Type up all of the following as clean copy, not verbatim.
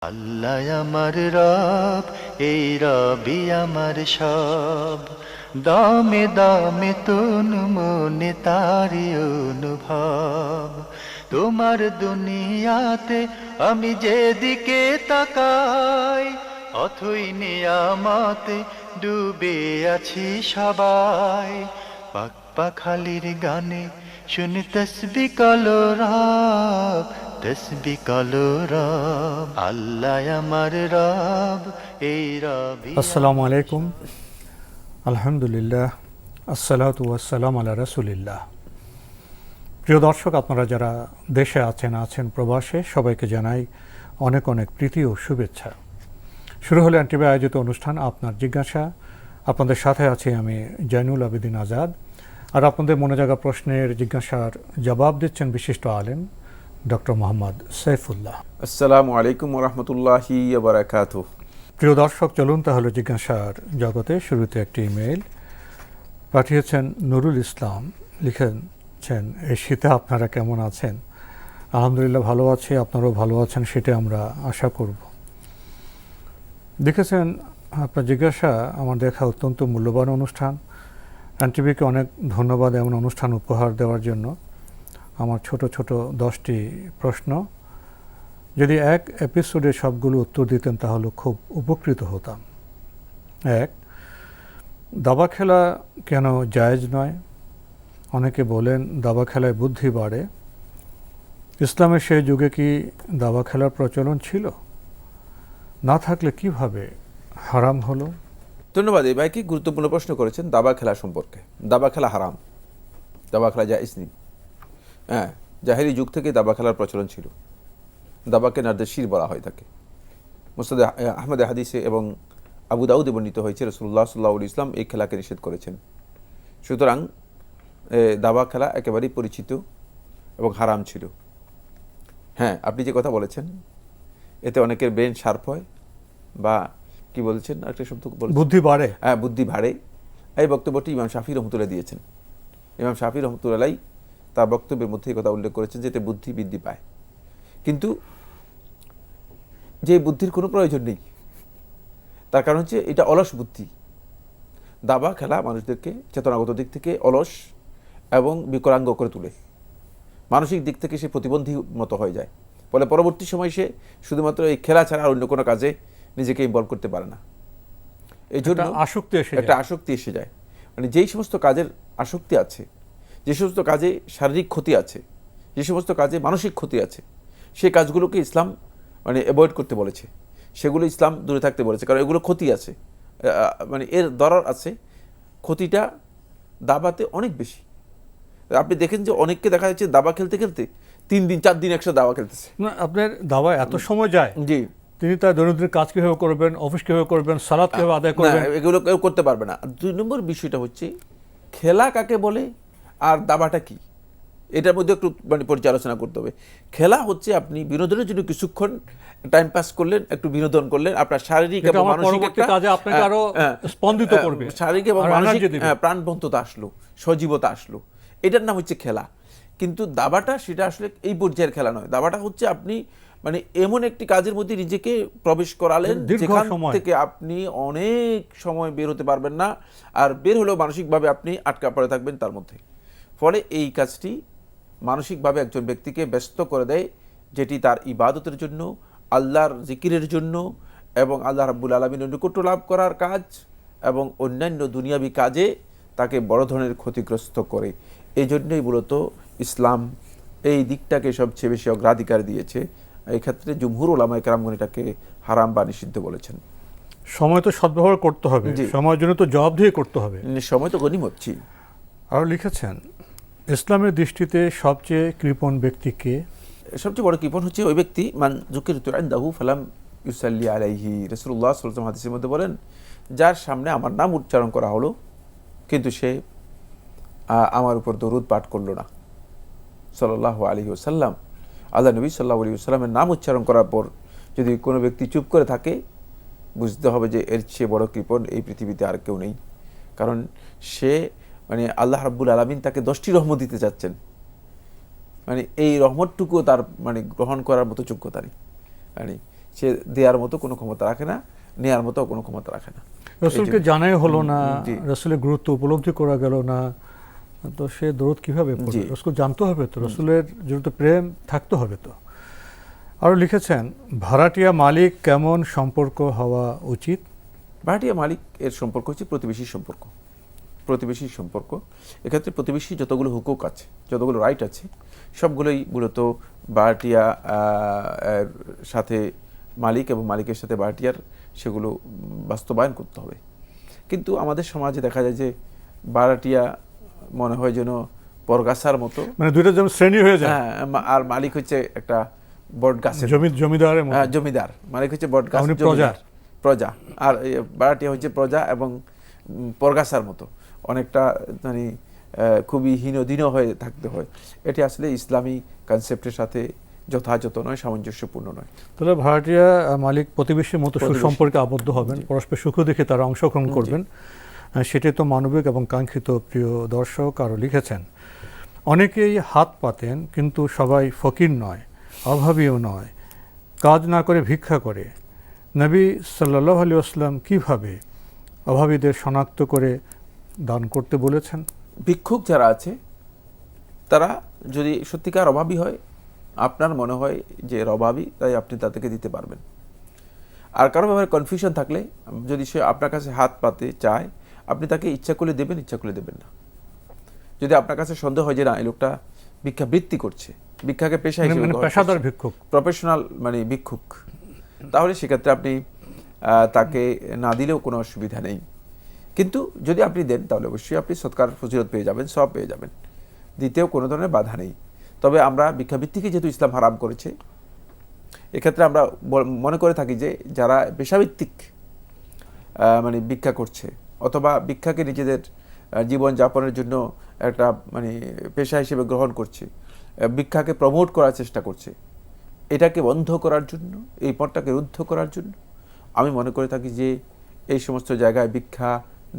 আল্লাহ আমার রব, এই রবি আমার সব। দামে দামে তন মনে তারি অনুভব। তোমার দুনিয়াতে আমি যেদিকে তাকাই, অথই নিয়ামতে ডুবে আছি সবাই। পাক পাখালির গানে শুনি তসবি কলো রব, তসবি কলো রব। আল্লাহ আমার রব, এই রবি। আসসালামু আলাইকুম, আলহামদুলিল্লাহ, আসসালাতু ওয়াসসালাম আলা রাসূলিল্লাহ। প্রিয় দর্শক, আপনারা যারা দেশে আছেন প্রবাসে, সবাইকে জানাই অনেক অনেক প্রীতি ও শুভেচ্ছা। শুরু হলো এনটিভি আয়োজিত অনুষ্ঠান আপনার জিজ্ঞাসা। আপনাদের সাথে আছি আমি জয়নুল আবেদিন আজাদ। আর আপনাদের মনে জাগা প্রশ্নের জিজ্ঞাসার জবাব দিচ্ছেন বিশিষ্ট আলেম ডক্টর মোহাম্মদ সাইফুল্লাহ। আসসালামু আলাইকুম ওরহমতুল্লাহি ওয়া বারাকাতুহু। প্রিয় দর্শক, চলুন তাহলে জিজ্ঞাসার জগতে। শুরুতে একটি ইমেইল পাঠিয়েছেন নুরুল ইসলাম। লিখেছেন, এই শীতে আপনারা কেমন আছেন? আলহামদুলিল্লাহ ভালো আছি, আপনারাও ভালো আছেন সেটা আমরা আশা করব। দেখেছেন, আপনার জিজ্ঞাসা আমার দেখা অত্যন্ত মূল্যবান অনুষ্ঠান। এনটিভিকে অনেক ধন্যবাদ এমন অনুষ্ঠান উপহার দেওয়ার জন্য। আমার ছোট ছোট 10টি প্রশ্ন, যদি এক এপিসোডে সবগুলো উত্তর দিতেন তাহলে খুব উপকৃত হতাম। এক, দাবা খেলা কেন জায়েজ নয়? অনেকে বলেন দাবা খেলায় বুদ্ধি বাড়ে। ইসলামের সেই যুগে কি দাবা খেলার প্রচলন ছিল? না থাকলে কিভাবে হারাম হলো? ধন্যবাদ। এই ভাইকে গুরুত্বপূর্ণ প্রশ্ন করেছেন দাবা খেলা সম্পর্কে। দাবা খেলা হারাম, দাবা খেলা জায়েজ নেই। হ্যাঁ, জাহেরি যুগ থেকে দাবা খেলার প্রচলন ছিল। দাবাকে নারদেশির বলা হয় থাকে। মুসনাদে আহমদ হাদিসে এবং আবু দাউদে বর্ণিত হয়েছে রাসূলুল্লাহ সাল্লাল্লাহু আলাইহি ওয়াসাল্লাম এই খেলাকে নিষেধ করেছেন। সুতরাং দাবা খেলা একেবারেই পরিচিত এবং হারাম ছিল। হ্যাঁ, আপনি যে কথা বলেছেন এতে অনেকের ব্রেন শার্প হয়, বা কি বলছেন একটা শব্দ বলছেন, বুদ্ধি বাড়ে। হ্যাঁ, বুদ্ধি বাড়ে। এই বক্তব্যটি ইমাম শাফি রহমতুল্লাহ দিয়েছেন। ইমাম শাফি রহমতুল্লাহ তার বক্তব্যের মধ্যে এই কথা উল্লেখ করেছেন যে এতে বুদ্ধি বৃদ্ধি পায়, কিন্তু যে বুদ্ধির কোনো প্রয়োজন নেই। তার কারণ হচ্ছে এটা অলস বুদ্ধি। দাবা খেলা মানুষদেরকে চেতনাগত দিক থেকে অলস এবং বিকলাঙ্গ করে তোলে। মানসিক দিক থেকে সে প্রতিবন্ধী মতো হয়ে যায়। ফলে পরবর্তী সময় সে শুধুমাত্র এই খেলা ছাড়া আর অন্য কোনো কাজে নিজেকে ইনভলভ করতে পারে না। এই জন্য একটা আসক্তি এসে যায়। মানে যেই সমস্ত কাজের আসক্তি আছে, যে সমস্ত কাজে শারীরিক ক্ষতি আছে, যে সমস্ত কাজে মানসিক ক্ষতি আছে, সেই কাজগুলোকে ইসলাম মানে অ্যাভয়েড করতে বলেছে, সেগুলো ইসলাম দূরে থাকতে বলেছে। কারণ এগুলো ক্ষতি আছে, মানে এর দরার আছে। ক্ষতিটা দাবাতে অনেক বেশি। আপনি দেখেন যে অনেককে দেখা যাচ্ছে দাবা খেলতে খেলতে 3 দিন 4 দিন একসাথে দাবা খেলতেছে। না, আপনার দাবা এত সময় যায়, জি, তিনি তার দৈনন্দিন কাজ কীভাবে করবেন, অফিস কীভাবে করবেন, সালাত কীভাবে আদায় করবেন? এগুলো কেউ করতে পারবে না। 2 নম্বর বিষয়টা হচ্ছে খেলা কাকে বলে আর দাবাটা কি, এটার মধ্যে একটু মানে পর্যালোচনা করতে হবে। খেলা হচ্ছে আপনি বিনোদনের জন্য কিছুক্ষণ টাইম পাস করলেন, একটু বিনোদন করলেন, আপনার শারীরিক এবং মানসিক স্পন্দিত করবে, শারীরিক এবং মানসিক প্রাণবন্ততা আসলো, সজীবতা আসলো, এটার নাম হচ্ছে খেলা। কিন্তু দাবাটা সেটা আসলে এই পর্যায়ের খেলা নয়। দাবাটা হচ্ছে আপনি মানে এমন একটি কাজের মধ্যে নিজেকে প্রবেশ করালেন যেখান থেকে আপনি অনেক সময় বের হতে পারবেন না, আর বের হলেও মানসিকভাবে আপনি আটকা পড়ে থাকবেন তার মধ্যে। ফলে এই কাজটি মানসিকভাবে একজন ব্যক্তিকে ব্যস্ত করে দেয়, যেটি তার ইবাদতের জন্য, আল্লাহর জিকিরের জন্য এবং আল্লাহ রাব্বুল আলামিনের নৈকট্য লাভ করার কাজ এবং অন্যান্য দুনিয়াবী কাজে তাকে বড় ধরনের ক্ষতিগ্রস্ত করে। এই জন্যই মূলত ইসলাম এই দিকটাকে সবচেয়ে বেশি অগ্রাধিকার দিয়েছে। এই ক্ষেত্রে জুমহুর উলামায়ে কেরামগণ এটাকে হারাম বা নিষিদ্ধ বলেছেন। সময় তো সদ্ব্যবহার করতে হবে, সময়ের জন্য তো জবাবদিহি করতে হবে, সময় তো গনিমত। আর লিখেছেন, ইসলামের দৃষ্টিতে সবচেয়ে কৃপণ ব্যক্তিকে? সবচেয়ে বড় কৃপণ হচ্ছে ওই ব্যক্তি মান যুকিরতু ইনদাহু ফালাম ইউসাল্লি আলাইহি। রাসূলুল্লাহ সাল্লাল্লাহু আলাইহি ওয়াসাল্লাম হাদিসের মধ্যে বলেন, যার সামনে আমার নাম উচ্চারণ করা হলো কিন্তু সে আমার উপর দরুদ পাঠ করলো না সাল্লাল্লাহু আলাইহি ওয়াসাল্লাম। আল্লাহ নবী সাল্লাল্লাহু আলাইহি ওয়াসাল্লামের নাম উচ্চারণ করার পর যদি কোনো ব্যক্তি চুপ করে থাকে, বুঝতে হবে যে এর চেয়ে বড় কৃপণ এই পৃথিবীতে আর কেউ নেই। কারণ সে মানে আল্লাহ রাব্বুল আলামিন তাকে 10টি রহমত দিতে চাচ্ছেন, মানে এই রহমতটুকু তার মানে গ্রহণ করার মতো যোগ্যতা নেই। মানে সে দেওয়ার মতো কোনো ক্ষমতা রাখে না, নেয়ার মতো কোনো ক্ষমতা রাখে না। রসুলকে জানাই হলো না, জি। রসুলের গুরুত্ব উপলব্ধি করা গেল না, তো সে দরুদ কিভাবে পড়বে? জি। রসুল জানতে হবে তো, রসুলের জন্য তো প্রেম থাকতে হবে তো। আরও লিখেছেন, ভাড়াটিয়া মালিক কেমন সম্পর্ক হওয়া উচিত? ভাড়াটিয়া মালিক এর সম্পর্ক হচ্ছে প্রতিবেশীর সম্পর্ক। প্রতিবেশীর সম্পর্ক, এক্ষেত্রে প্রতিবেশী যতগুলো হুকুক আছে, যতগুলো রাইট আছে, সবগুলোই মূলত ভাড়াটিয়া এর সাথে মালিক এবং মালিকের সাথে ভাড়াটিয়ার সেগুলো বাস্তবায়ন করতে হবে। কিন্তু আমাদের সমাজে দেখা যায় যে ভাড়াটিয়া মনে হয় যেন পরগাছার মতো, মানে দুইটা যেমন শ্রেণী হয়ে যায়। হ্যাঁ, আর মালিক হচ্ছে একটা বট গাছের জমিদারের মতো। জমিদার, মালিক হচ্ছে বট গাছ, উনি প্রজা। প্রজা, আর ভাড়াটিয়া হচ্ছে প্রজা এবং পরগাছার মতো, অনেকটা মানে খুবই হীনদীন হয়ে থাকতে হয়। এটি আসলে ইসলামী কনসেপ্টের সাথে যথাযথ নয়, সামঞ্জস্যপূর্ণ নয়। তাহলে ভাড়াটিয়া মালিক প্রতিবেশীর মতো প্রতিবেশী। সুসম্পর্কে আবদ্ধ হবেন, জি। পরস্পর সুখ দেখে তারা অংশগ্রহণ করবেন। সেটাই তো মানবিক এবং কাঙ্ক্ষিত। প্রিয় দর্শক, আরও লিখেছেন, অনেকেই হাত পাতেন কিন্তু সবাই ফকির নয়, অভাবীও নয়, কাজ না করে ভিক্ষা করে। নবী সাল্লাল্লাহু আলাইহি ওয়াসাল্লাম কীভাবে অভাবীদের শনাক্ত করে দান করতে বলেছেন? ভিক্ষুক যারা আছে তারা যদি সত্যিকার অভাবী হয়, আপনার মনে হয় যে এর অভাবী, তাই আপনি তাদেরকে দিতে পারবেন। আর কারো ব্যাপারে কনফিউশন থাকলে, যদি সে আপনার কাছে হাত পাতে চায়, আপনি তাকে ইচ্ছা করলে দেবেন, ইচ্ছা করলে দেবেন না। যদি আপনার কাছে সন্দেহ হয় যে না, এই লোকটা ভিক্ষাবৃত্তি করছে, ভিক্ষাকে পেশা হিসেবে মানে পেশাদার ভিক্ষুক, প্রফেশনাল মানে ভিক্ষুক, তাহলে সেক্ষেত্রে আপনি তাকে না দিলেও কোনো অসুবিধা নেই। কিন্তু যদি আপনি দেন, তাহলে অবশ্যই আপনি সৎকার ফজিলত পেয়ে যাবেন, সব পেয়ে যাবেন, দিতেও কোনো ধরনের বাধা নেই। তবে আমরা ভিক্ষাবৃত্তিকে যেহেতু ইসলাম হারাম করেছে, এক্ষেত্রে আমরা মনে করে থাকি যে যারা পেশাভিত্তিক মানে ভিক্ষা করছে, অথবা ভিক্ষাকে নিজেদের জীবন যাপনের জন্য একটা মানে পেশা হিসেবে গ্রহণ করছে, ভিক্ষাকে প্রমোট করার চেষ্টা করছে, এটাকে বন্ধ করার জন্য, এই পথটাকে রুদ্ধ করার জন্য আমি মনে করে থাকি যে এই সমস্ত জায়গায় ভিক্ষা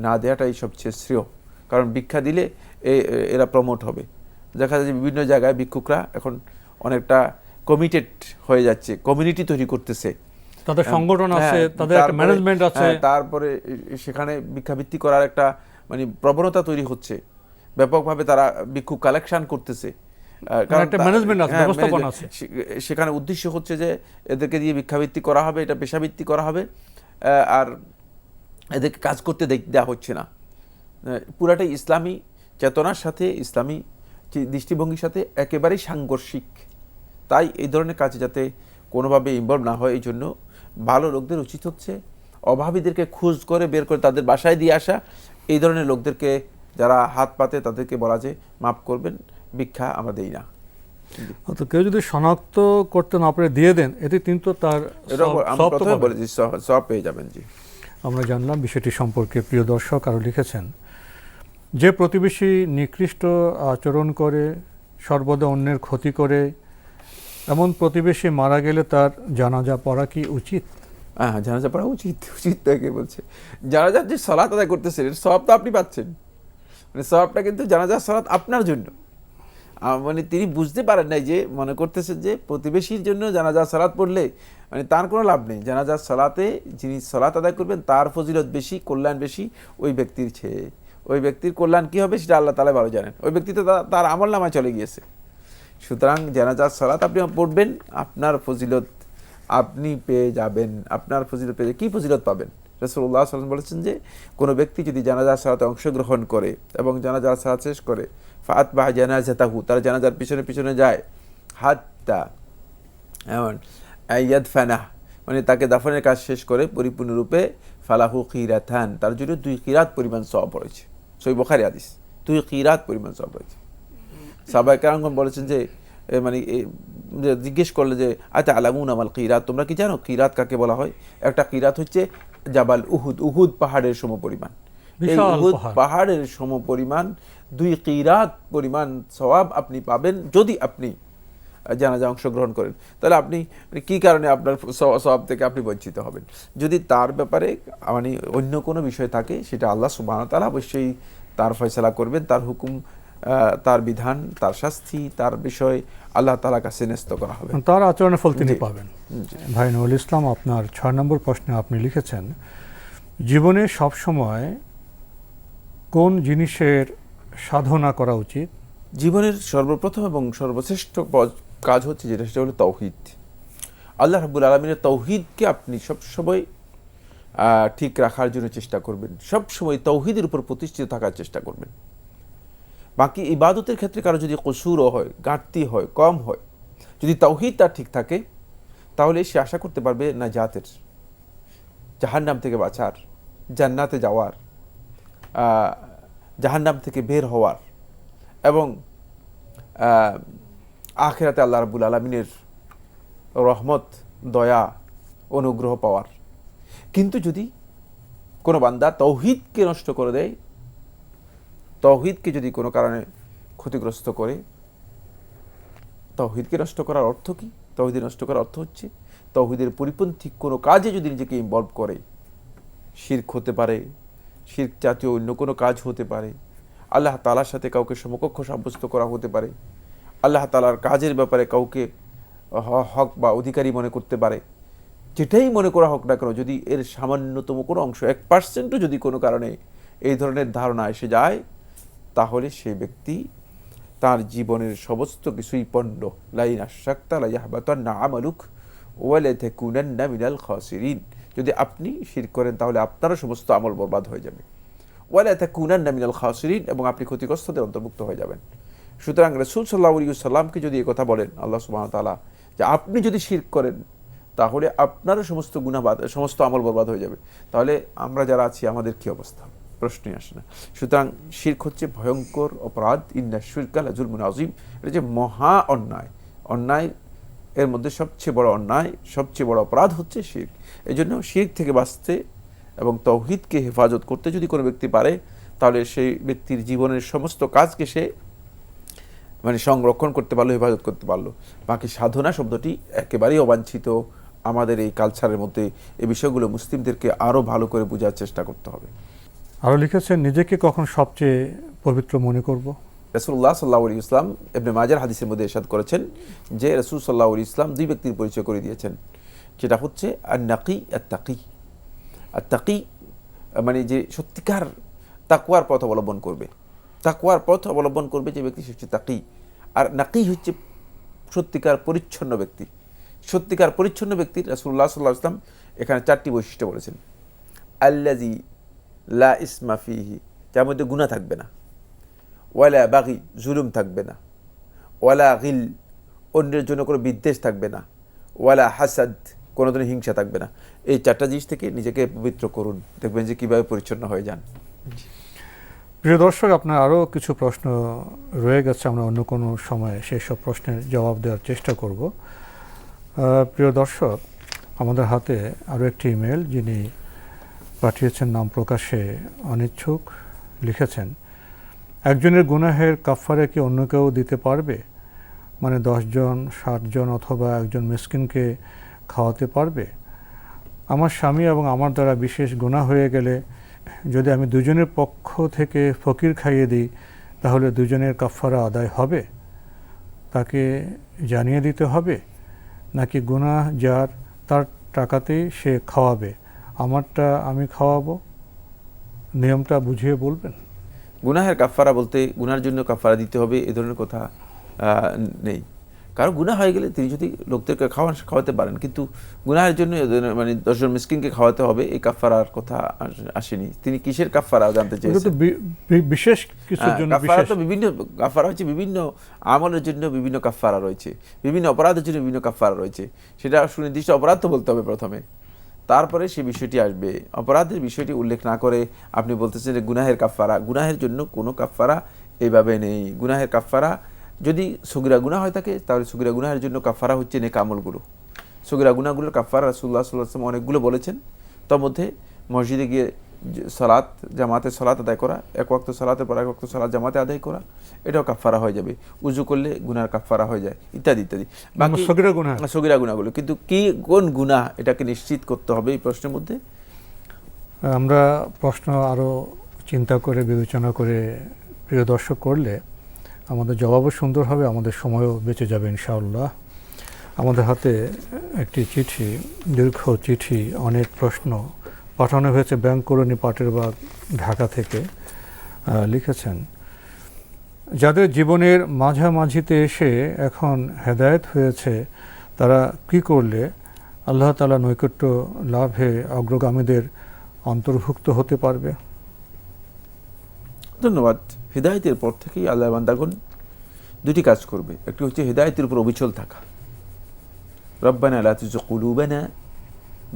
না দেওয়াটাই সবচেয়ে শ্রেয়। কারণ ভিক্ষা দিলে এরা প্রমোট হবে। দেখা যায় যে বিভিন্ন জায়গায় ভিক্ষুকরা এখন অনেকটা কমিটেড হয়ে যাচ্ছে, কমিউনিটি তৈরি করতেছে, তাদের সংগঠন আছে, তাদের একটা ম্যানেজমেন্ট আছে। তারপরে সেখানে ভিক্ষাবৃত্তি করার একটা মানে প্রবণতা তৈরি হচ্ছে, ব্যাপকভাবে তারা ভিক্ষুক কালেকশন করতেছে। একটা ম্যানেজমেন্ট আছে, ব্যবস্থাপনা আছে। সেখানে উদ্দেশ্য হচ্ছে যে এদেরকে দিয়ে ভিক্ষাবৃত্তি করা হবে, এটা পেশাবৃত্তি করা হবে, আর এদেরকে কাজ করতে দেওয়া হচ্ছে না। পুরাটাই ইসলামী চেতনার সাথে, ইসলামী দৃষ্টিভঙ্গির সাথে একেবারেই সাংঘর্ষিক। তাই এই ধরনের কাজে যাতে কোনোভাবে ইনভলভ না হয়, এই জন্য ভালো লোকদের উচিত হচ্ছে অভাবীদেরকে খোঁজ করে বের করে তাদের বাসায় দিয়ে আসা। এই ধরনের লোকদেরকে যারা হাত পাতে তাদেরকে বলা যে মাফ করবেন, ভিক্ষা আমরা দেই না। তো কেউ যদি শনাক্ত করতে না পারে দিয়ে দেন, এতে কিন্তু তার বলেছি সব পেয়ে যাবেন। জি, আমরা জানলাম বিষয়টি সম্পর্কে। প্রিয় দর্শক, আরও লিখেছেন, যে প্রতিবেশী নিকৃষ্ট আচরণ করে, সর্বদা অন্যের ক্ষতি করে, এমন প্রতিবেশী মারা গেলে তার জানাজা পড়া কি উচিত? হ্যাঁ, জানাজা পড়া উচিত। উচিত তাকে বলছে, জানাজার যে সালাত আদায় করতেছেন সব তো আপনি পাচ্ছেন, মানে সবটা কিন্তু জানাজার সালাত আপনার জন্য। মানে তিনি বুঝতে পারেন নাই যে, মনে করতেছেন যে প্রতিবেশীর জন্য জানাজার সালাত পড়লে মানে তার কোনো লাভ নেই। জানাজার সালাতে যিনি সালাত আদায় করবেন তার ফজিলত বেশি, কল্যাণ বেশি ওই ব্যক্তির চেয়ে। ওই ব্যক্তির কল্যাণ কী হবে সেটা আল্লাহ তাআলা ভালো জানেন। ওই ব্যক্তি তো তার আমল নামায় চলে গিয়েছে। সুতরাং জানাজার সালাত আপনি পড়বেন, আপনার ফজিলত আপনি পেয়ে যাবেন। আপনার ফজিলত পেয়ে কী ফজিলত পাবেন? রাসূলুল্লাহ সাল্লাল্লাহু আলাইহি ওয়াসাল্লাম বলেছেন যে কোনো ব্যক্তি যদি জানাজার সালাতে অংশগ্রহণ করে এবং জানাজার সালাত শেষ করে, ফাতবাহ জানাজাতাহু, তার জানাজার পিছনে পিছনে যায়, হাত্তা এমন ইয়াদফানাহ, মানে তাকে দাফনের কাজ শেষ করে পরিপূর্ণরূপে, ফালাহু কিরাতান, তার জন্য 2 কিরাত পরিমাণ সওয়াব রয়েছে। সহিহ বুখারী হাদিস, 2 কিরাত পরিমাণ সওয়াব রয়েছে। সাহাবায়ে কেরাম বলেছেন যে মানে জিজ্ঞেস করলে যে আতা আলামুনা মাল কিরাত, তোমরা কি জানো কিরাত কাকে বলা হয়? একটা কিরাত হচ্ছে জাবাল উহুদ, উহুদ পাহাড়ের সমপরিমাণ। এই উহুদ পাহাড়ের সমপরিমাণ 2 কিরাত পরিমাণ সওয়াব আপনি পাবেন যদি আপনি জানাজা অংশগ্রহণ করেন। তাহলে আপনি কি কারণে আপনার সওয়াব থেকে আপনি বঞ্চিত হবেন? যদি তার ব্যাপারে মানে অন্য কোনো বিষয় থাকে, সেটা আল্লাহ সুবহানাহু ওয়া তাআলা অবশ্যই তার ফয়সালা করবেন, তার হুকুম তার বিধান, তার শাস্তি, তার বিষয় আল্লাহ তাআলার কাছে ন্যস্ত করা হবে। তার আচরণের ফল তিনি জি। পাবেন। জি। ভাই নুরুল ইসলাম, আপনার 6 নম্বর প্রশ্নে আপনি লিখেছেন, জীবনে সবসময় কোন জিনিসের সাধনা করা উচিত? জীবনের সর্বপ্রথম এবং সর্বশ্রেষ্ঠ কাজ হচ্ছে যেটা, সেটা হলো তাওহীদ। আল্লাহ রাব্বুল আলামিনের তাওহীদকে আপনি সবসময় ঠিক রাখার জন্য চেষ্টা করবেন, সবসময় তাওহীদের উপর প্রতিষ্ঠিত থাকার চেষ্টা করবেন। বাকি ইবাদতের ক্ষেত্রে কারো যদি কসুরও হয়, ঘাটতি হয়, কম হয়, যদি তাওহীদ তার ঠিক থাকে, তাহলে সে আশা করতে পারবে নাজাতের, জাহান্নাম থেকে বাঁচার, জান্নাতে যাওয়ার, জাহান্নাম থেকে বের হওয়ার এবং আখিরাতে আল্লাহ রাব্বুল আলামিনের রহমত, দয়া, অনুগ্রহ পাওয়ার। কিন্তু যদি কোনো বান্দা তাওহীদকে নষ্ট করে দেয়, তাওহীদকে যদি কোনো কারণে ক্ষতিগ্রস্ত করে, তাওহীদকে নষ্ট করার অর্থ কি? তাওহীদ নষ্ট করার অর্থ হচ্ছে তাওহীদের পরিপন্থী কোনো কাজে যদি নিজেকে ইনভলভ করে, শিরক হতে পারে, শিরক জাতীয় অন্য কোনো কাজ হতে পারে, আল্লাহ তাআলার সাথে কাউকে সমকক্ষ সাব্যস্ত করা হতে পারে, আল্লাহ তাআলার কাজের ব্যাপারে কাউকে হক বা অধিকারী মনে করতে পারে, যেটাই মনে করা হোক না কেন, যদি এর সামান্যতম কোনো অংশ 1%ও যদি কোনো কারণে এই ধরনের ধারণা এসে যায়, তাহলে সেই ব্যক্তি তার জীবনের সমস্ত কিছুই পণ্ড। লাইন আশরাকতা লায়াহবাতান্না আমালুক ওয়া লাতাকুনান্না মিনাল খাসিরিন। যদি আপনি শিরক করেন তাহলে আপনারও সমস্ত আমল বরবাদ হয়ে যাবে। ওয়া লাতাকুনান্না মিনাল খাসিরিন, এবং আপনি ক্ষতিগ্রস্তদের অন্তর্ভুক্ত হয়ে যাবেন। সুতরাং রাসূল সাল্লাল্লাহু আলাইহি ওয়াসাল্লামকে যদি এই কথা বলেন আল্লাহ সুবহানাহু ওয়া তাআলা, যে আপনি যদি শিরক করেন তাহলে আপনারও সমস্ত গুনাহ সমস্ত আমল বরবাদ হয়ে যাবে, তাহলে আমরা যারা আছি আমাদের কি অবস্থা? প্রশ্নই আসে না। সুতরাং শিরক হচ্ছে ভয়ঙ্কর অপরাধ। ইন্না শিরকা লাযুলমুন আযীম। এটা যে মহা অন্যায়, অন্যায় এর মধ্যে সবচেয়ে বড় অন্যায়, সবচেয়ে বড় অপরাধ হচ্ছে শিরক। এই জন্য শিরক থেকে বাঁচতে এবং তাওহীদকে হেফাজত করতে যদি কোনো ব্যক্তি পারে, তাহলে সেই ব্যক্তির জীবনের সমস্ত কাজকে সে সংরক্ষণ করতে পারলো, হেফাজত করতে পারলো। বাকি সাধনা শব্দটি একেবারেই অবাঞ্ছিত। আমাদের এই কালচারের মধ্যে এই বিষয়গুলো মুসলিমদেরকে আরও ভালো করে বোঝার চেষ্টা করতে হবে। আরও লিখেছেন, নিজেকে কখন সবচেয়ে পবিত্র মনে করব? রাসূলুল্লাহ সাল্লাল্লাহু আলাইহি ওয়াসাল্লাম ইবনে মাজার হাদিসের মধ্যে ইরশাদ করেছেন যে রাসূল সাল্লাল্লাহু আলাইহি ওয়াসাল্লাম দুই ব্যক্তির পরিচয় করে দিয়েছেন, যেটা হচ্ছে আন-নাকি আত-তাকি। আত-তাকি মানে যে সত্যিকার তাকওয়ার পথ অবলম্বন করবে, তাকওয়ার পথ অবলম্বন করবে যে ব্যক্তি, সে হচ্ছে তাকি। আর নাকি হচ্ছে সত্যিকার পরিচ্ছন্ন ব্যক্তি। সত্যিকার পরিচ্ছন্ন ব্যক্তির রাসূলুল্লাহ সাল্লাল্লাহু আলাইহি ওয়াসাল্লাম এখানে 4টি বৈশিষ্ট্য বলেছেন। আল্লাযী লা ইসমা ফিহি, যার মধ্যে গুনাহ থাকবে না, ওয়ালা বাগি, জুলুম থাকবে না, ওয়ালা গিল, অন্যের জন্য কোনো বিদ্বেষ থাকবে না, ওয়ালা হাসাদ, কোনো ধরনের হিংসা থাকবে না। এই 4টা জিনিস থেকে নিজেকে পবিত্র করুন, দেখবেন যে কীভাবে পরিচ্ছন্ন হয়ে যান। প্রিয় দর্শক, আপনার আরও কিছু প্রশ্ন রয়ে গেছে, আমরা অন্য কোনো সময়ে সেই সব প্রশ্নের জবাব দেওয়ার চেষ্টা করব। প্রিয় দর্শক, আমাদের হাতে আরও একটি ইমেল, যিনি পাঠিয়েছেন নাম প্রকাশে অনিচ্ছুক, লিখেছেন, একজনের গুনাহের কাফারা কি অন্য কেউ দিতে পারবে? মানে 10 জন, 60 জন অথবা একজন মিসকিনকে খাওয়াতে পারবে? আমার স্বামী এবং আমার দ্বারা বিশেষ গুনাহ হয়ে গেলে যদি আমি দুজনের পক্ষ থেকে ফকির খাইয়ে দিই, তাহলে দুজনের কাফারা আদায় হবে? তাকে জানিয়ে দিতে হবে, নাকি গুনাহ যার তার টাকাতেই সে খাওয়াবে, আমারটা আমি খাওয়াবো? নিয়মটা বুঝিয়ে বলবেন। গুনাহের কাফারা বলতে গুনার জন্য কাফারা দিতে হবে এ ধরনের কথা নেই। কারণ গুনাহ হয়ে গেলে তিনি যদি লোকদেরকে খাওয়াতে পারেন, কিন্তু গুনাহের জন্য 10 জন মিসকিনকে খাওয়াতে হবে, এই কাফারার কথা আসেনি। তিনি কিসের কাফারা জানতে চেয়েছেন? বিশেষ কিছুর জন্য। কাফারা তো বিভিন্ন কাফারা হচ্ছে, বিভিন্ন আমলের জন্য বিভিন্ন কাফারা রয়েছে, বিভিন্ন অপরাধের জন্য বিভিন্ন কাফারা রয়েছে। সেটা সুনির্দিষ্ট অপরাধ তো বলতে হবে প্রথমে, তারপরে সেই বিষয়টি আসবে। অপরাধের বিষয়টি উল্লেখ না করে আপনি বলতেছেন যে গুনাহের কাফারা, গুনাহের জন্য কোনো কাফারা এইভাবে নেই। গুনাহের কাফারা যদি সগীরা গুনাহ হয় থাকে, তাহলে সগীরা গুনাহের জন্য কাফারা হচ্ছে নেক আমলগুলো। সগীরা গুনাহগুলোর কাফারা রাসূলুল্লাহ সাল্লাল্লাহু আলাইহি ওয়াসাল্লাম অনেকগুলো বলেছেন। তার মধ্যে মসজিদে গিয়ে সালাত, জামাতে সালাত আদায় করা, এক ওয়াক্ত সালাতের পর এক ওয়াক্ত সালাত জামাতে আদায় করা, এটাও কাফারা হয়ে যাবে। উযু করলে গুনাহের কাফারা হয়ে যায়, ইত্যাদি ইত্যাদি। বাকি সগীরা গুনাহগুলো, কিন্তু কি কোন গুনাহ এটাকে নিশ্চিত করতে হবে এই প্রশ্নের মধ্যে। আমরা প্রশ্ন আরও চিন্তা করে বিবেচনা করে প্রিয় দর্শক করলে আমাদের জবাবও সুন্দর হবে, আমাদের সময়ও বেঁচে যাবে ইনশাআল্লাহ। আমাদের হাতে একটি চিঠি, দীর্ঘ চিঠি, অনেক প্রশ্ন পাঠানো হয়েছে ব্যাংক কলোনি পাটেরবাগ, ঢাকা থেকে। লিখেছেন, যাদের জীবনের মাঝামাঝিতে এসে এখন হেদায়েত হয়েছে, তারা কি করলে আল্লাহ তাআলা নৈকট্য লাভে অগ্রগামীদের অন্তর্ভুক্ত হতে পারবে? ধন্যবাদ। হিদায়াতের পর থেকেই আল্লাহর বান্দাগণ দুটি কাজ করবে। একটি হচ্ছে হিদায়াতের উপর অবিচল থাকা। রব্বানা লা তুযিগ কুলুবানা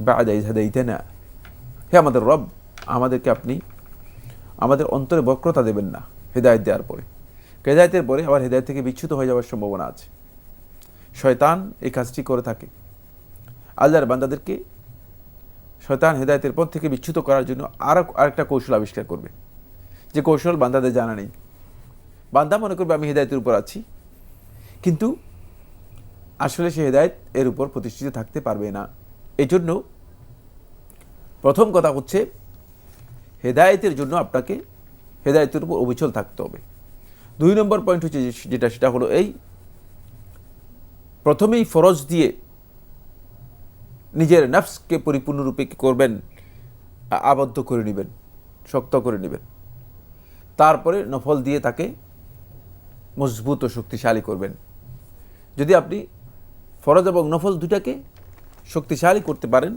বা'দা ইয হাদাইতানা, হে আমাদের রব, আমাদেরকে আপনি আমাদের অন্তরে বক্রতা দেবেন না হিদায়াত দেওয়ার পরে। হিদায়াতের পরে আবার হিদায়াত থেকে বিচ্যুত হয়ে যাওয়ার সম্ভাবনা আছে। শয়তান এই কাজটি করে থাকে। আল্লাহর বান্দাদেরকে শয়তান হিদায়াতের পথ থেকে বিচ্যুত করার জন্য আরেকটা কৌশল আবিষ্কার করবে, যে কৌশল বান্দাদের জানা নেই। বান্দা মনে করবে আমি হিদায়াতের উপর আছি, কিন্তু আসলে সে হিদায়াত এর উপর প্রতিষ্ঠিত থাকতে পারবে না। এই জন্য প্রথম কথা হচ্ছে, হেদায়েতের জন্য আপনাকে হেদায়েতের উপর অবিচল থাকতে হবে। 2 নম্বর পয়েন্ট হচ্ছে সেটা হলো এই, প্রথমেই ফরজ দিয়ে নিজের নফসকে পরিপূর্ণরূপে কি করবেন, আবদ্ধ করে নেবেন, শক্ত করে নেবেন। তারপরে নফল দিয়ে তাকে মজবুত ও শক্তিশালী করবেন। যদি আপনি ফরজ এবং নফল দুটাকে শক্তিশালী করতে পারেন,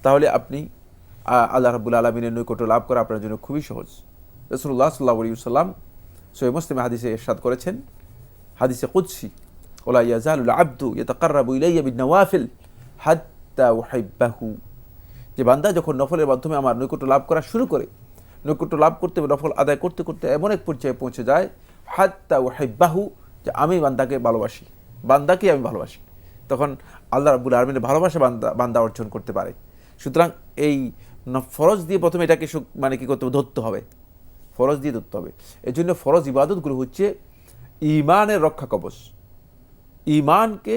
তাহলে আপনি আল্লাহ রাব্বুল আলামিনের নৈকট্য লাভ করা আপনার জন্য খুবই সহজ। রাসূলুল্লাহ সাল্লাল্লাহু আলাইহি ওয়াসাল্লাম সহিহ মুসলিম হাদিসে ইরশাদ করেছেন, হাদিসে কুদসি, ওয়ালা ইয়াজালুল আবদু ইয়াতাকাররাবু ইলাইয়া বিন-নওয়াফিল হাত্তা উহিব্বাহু, যে বান্দা যখন নফলের মাধ্যমে আমার নৈকট্য লাভ করা শুরু করে, নৈকট্য লাভ করতে নফল আদায় করতে করতে এমন এক পর্যায়ে পৌঁছে যায়, হাত্তা উহিব্বাহু, যে আমি বান্দাকে ভালোবাসি, বান্দাকে আমি ভালোবাসি, তখন আল্লাহ রাব্বুল আলামিনের ভালোবাসা বান্দা অর্জন করতে পারে। সুতরাং এই ফরজ দিয়ে প্রথমে এটাকে মানে কি করতে হবে, ধরতে হবে, ফরজ দিয়ে ধরতে হবে। এই জন্য ফরজ ইবাদতগুলো হচ্ছে ঈমানের রক্ষা কবচ। ঈমানকে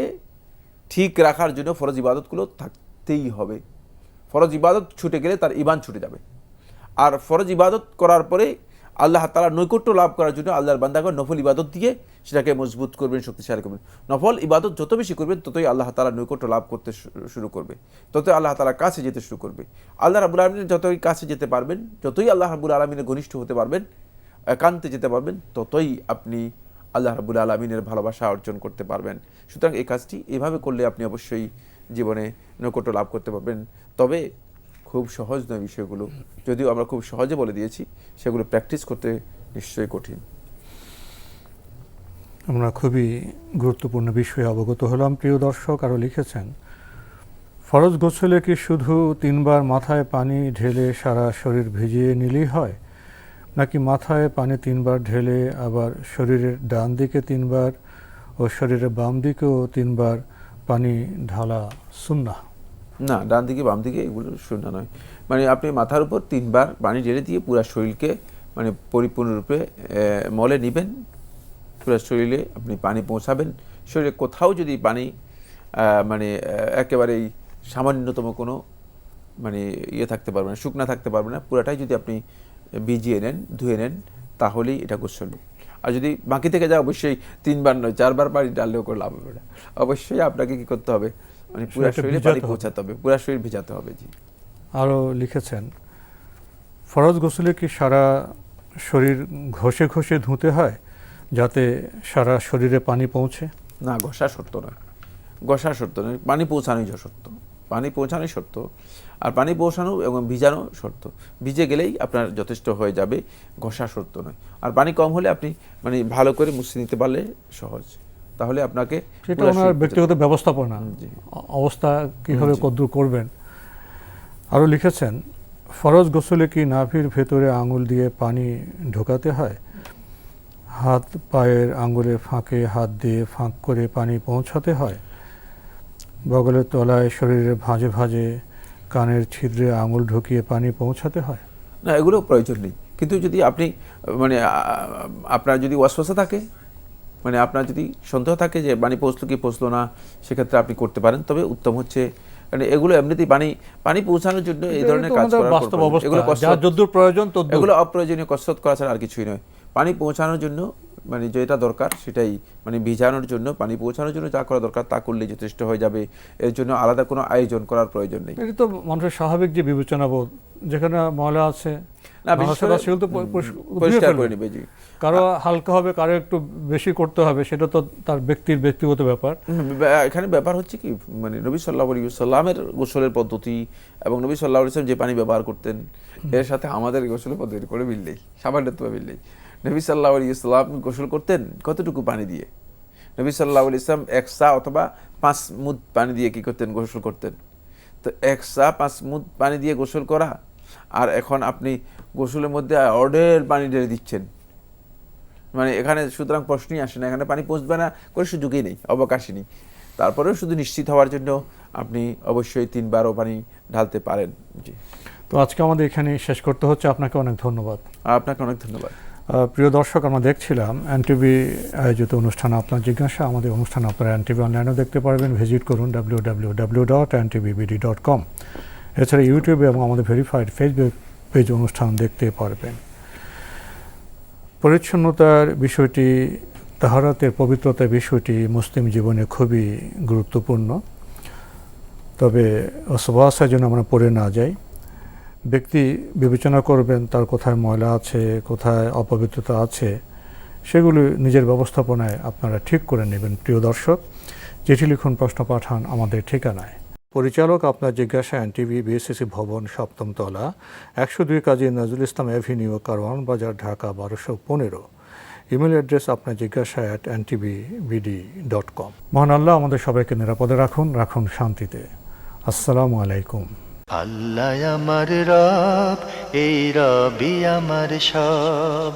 ঠিক রাখার জন্য ফরজ ইবাদতগুলো থাকতেই হবে। ফরজ ইবাদত ছুটে গেলে তার ঈমান ছুটে যাবে। আর ফরজ ইবাদত করার পরে আল্লাহ তাআলার নৈকট্য লাভ করার জন্য আল্লাহর বান্দাগণ নফল ইবাদত দিয়ে সেটাকে মজবুত করবেন, শক্তিশালী করবেন। নফল ইবাদত যত বেশি করবেন, ততই আল্লাহ তাআলার নৈকট্য লাভ করতে শুরু করবে, ততই আল্লাহ তাআলার কাছে যেতে শুরু করবে। আল্লাহ রাব্বুল আলামিনের যতই কাছে যেতে পারবেন, যতই আল্লাহ রাব্বুল আলামিনের ঘনিষ্ঠ হতে পারবেন, একান্তে যেতে পারবেন, ততই আপনি আল্লাহ রাব্বুল আলামিনের ভালোবাসা অর্জন করতে পারবেন। সুতরাং এই কাজটি এভাবে করলে আপনি অবশ্যই জীবনে নৈকট্য লাভ করতে পারবেন। তবে খুব সহজ নয় বিষয়গুলো, যদিও আমরা খুব সহজে বলে দিয়েছি, সেগুলো প্র্যাকটিস করতে নিশ্চয়ই কঠিন। আমরা খুবই গুরুত্বপূর্ণ বিষয়ে অবগত হলাম। প্রিয় দর্শক আরও লিখেছেন, ফরজ গোসলে কি শুধু 3 বার মাথায় পানি ঢেলে সারা শরীর ভিজিয়ে নিলেই হয়, নাকি মাথায় পানি 3 বার ঢেলে আবার শরীরের ডান দিকে 3 বার ও শরীরের বাম দিকেও 3 বার পানি ঢালা সুন্নাহ? না, ডান দিকে বাম দিকে এগুলো সুন্নাহ নয়। মানে আপনি মাথার উপর 3 বার পানি ঢেলে দিয়ে পুরো শরীরকে মানে পরিপূর্ণরূপে মলে নেবেন, পুরো শরীরে আপনি পানি পৌঁছাবেন। শরীরে কোথাও যদি পানি মানে একেবারেই সামান্যতম কোনো মানে থাকতে পারবে না, শুকনা থাকতে পারবে না, পুরাটাই যদি আপনি ভিজিয়ে নেন, ধুয়ে নেন, তাহলেই এটা গোসল। আর যদি বাকি থেকে যায়, অবশ্যই 3 বার নয় 4 বার পানি ডাললেও করে লাভ হবে না। অবশ্যই আপনাকে কি করতে হবে, মানে পুরো শরীরে পানি পৌঁছাতে হবে, পুরো শরীর ভিজাতে হবে। জি। আরও লিখেছেন, ফরজ গোসলে কি সারা শরীর ঘষে ঘষে ধুতে হয় যাতে সারা শরীরে পানি পৌঁছে? না, ঘষা শর্ত নয়, ঘষা শর্ত নয়, পানি পৌঁছানোই শর্ত, পানি পৌঁছানোই শর্ত। আর পানি পৌঁছানো এবং ভিজানো শর্ত। ভিজে গেলেই আপনার যথেষ্ট হয়ে যাবে, ঘষা শর্ত নয়। আর পানি কম হলে আপনি মানে ভালো করে মুছে নিতে পারলে সহজ, তাহলে আপনাকে সেটা ওনার ব্যক্তিগত ব্যবস্থাপনা অবস্থা কীভাবে কদ্দূর করবেন। আরও লিখেছেন, ফরজ গোসলে কি নাভির ভেতরে আঙুল দিয়ে পানি ঢোকাতে হয়, হাত পায়ের আঙুলের ফাঁকে হাত দিয়ে ফাঁক করে পানি পৌঁছাতে হয়, বগলের তলায় শরীরের ভাঁজে ভাঁজে কানের ছিদ্রে আঙুল ঢুকিয়ে পানি পৌঁছাতে হয়? না, এগুলো প্রয়োজন নেই। কিন্তু যদি আপনি মানে আপনার যদি ওয়াসওয়াসা থাকে, মানে আপনার যদি সন্দেহ থাকে যে পানি পৌঁছলো কি পৌঁছলো না, সেক্ষেত্রে আপনি করতে পারেন। তবে উত্তম হচ্ছে, মানে এগুলো এমনিতেই পানি পৌঁছানোর জন্য এই ধরনের কাজ করা এগুলো অপ্রয়োজনীয় কসরত করা ছাড়া আর কিছুই নয়। পানি পৌঁছানোর জন্য মানে যেটা দরকার সেটাই, মানে ভিজানোর জন্য, পানি পৌঁছানোর জন্য যা করা দরকার তা করলে যথেষ্ট হয়ে যাবে। এর জন্য আলাদা কোনো আয়োজন করার প্রয়োজন নেই। এটা তো মানুষের স্বাভাবিক যে বিবেচনা বোধ, যেখানে ময়লা আছে না, বিশেষ করে সেগুলো তো পরিষ্কার করে নেবে। জি, কারো হালকা হবে, কারো একটু বেশি করতে হবে, সেটা তো তার ব্যক্তিগত ব্যাপার। এখানে ব্যাপার হচ্ছে কি, মানে নবী সাল্লাল্লাহু আলাইহি ওয়াসাল্লামের গোসলের পদ্ধতি এবং নবী সাল্লাল্লাহু আলাইহি ওয়াসাল্লাম যে পানি ব্যবহার করতেন এর সাথে আমাদের গোসলের পদ্ধতি করে মিল নেই, সামান্যতম মিল নেই। নবী সাল্লাল্লাহু আলাইহি ওয়াসাল্লাম গোসল করতেন কতটুকু পানি দিয়ে? নবী সাল্লাল্লাহু আলাইহি ওয়াসাল্লাম 1 সা অথবা 5 মুদ পানি দিয়ে কি করতেন? গোসল করতেন। তো 1 সা 5 মুদ পানি দিয়ে গোসল করা, আর এখন আপনি গোসলের মধ্যে অর্ধেক পানি ঢেলে দিচ্ছেন, মানে এখানে সুতরাং প্রশ্নই আসে না, এখানে পানি পৌঁছবে না করে সুযোগই নেই, অবকাশই নেই। তারপরেও শুধু নিশ্চিত হওয়ার জন্য আপনি অবশ্যই 3 বারও পানি ঢালতে পারেন। জি, তো আজকে আমাদের এখানে শেষ করতে হচ্ছে। আপনাকে অনেক ধন্যবাদ। আপনাকে অনেক ধন্যবাদ। প্রিয় দর্শক, আমরা দেখছিলাম এনটিভি আয়োজিত অনুষ্ঠান আপনার জিজ্ঞাসা। আমাদের অনুষ্ঠান আপনারা এনটিভি অনলাইনেও দেখতে পারবেন। ভিজিট করুন www.ntvbd.com। এছাড়া ইউটিউবে এবং আমাদের ভেরিফাইড ফেসবুক পেজ অনুষ্ঠান দেখতে পারবেন। পরিচ্ছন্নতার বিষয়টি, তাহারাতের পবিত্রতার বিষয়টি মুসলিম জীবনে খুবই গুরুত্বপূর্ণ। তবে অসবাসা যেন আমরা পড়ে না যাই। ব্যক্তি বিবেচনা করবেন তার কোথায় ময়লা আছে, কোথায় অপবিত্রতা আছে, সেগুলি নিজের ব্যবস্থাপনায় আপনারা ঠিক করে নেবেন। প্রিয় দর্শক, চিঠি লিখুন, প্রশ্ন পাঠান আমাদের ঠিকানায়। পরিচালক আপনার জিজ্ঞাসা, এনটিভি, বিএসসিসি ভবন, 7ম তলা, 102 কাজী নজরুল ইসলাম অ্যাভিনিউ, কারওয়ান বাজার, ঢাকা 1215। ইমেল অ্যাড্রেস আপনার জিজ্ঞাসা @ntvbd.com। মহান আল্লাহ আমাদের সবাইকে নিরাপদে রাখুন, রাখুন শান্তিতে। আসসালামু আলাইকুম। আল্লাহ আমার রব, এই রবি আমার সব,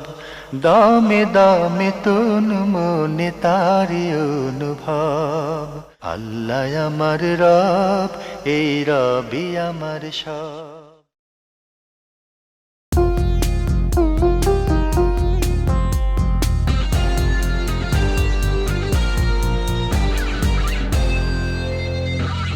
দামে দামে তুন মনে তারি অনুভব। আল্লাহ আমার রব, এই রবি আমার সব।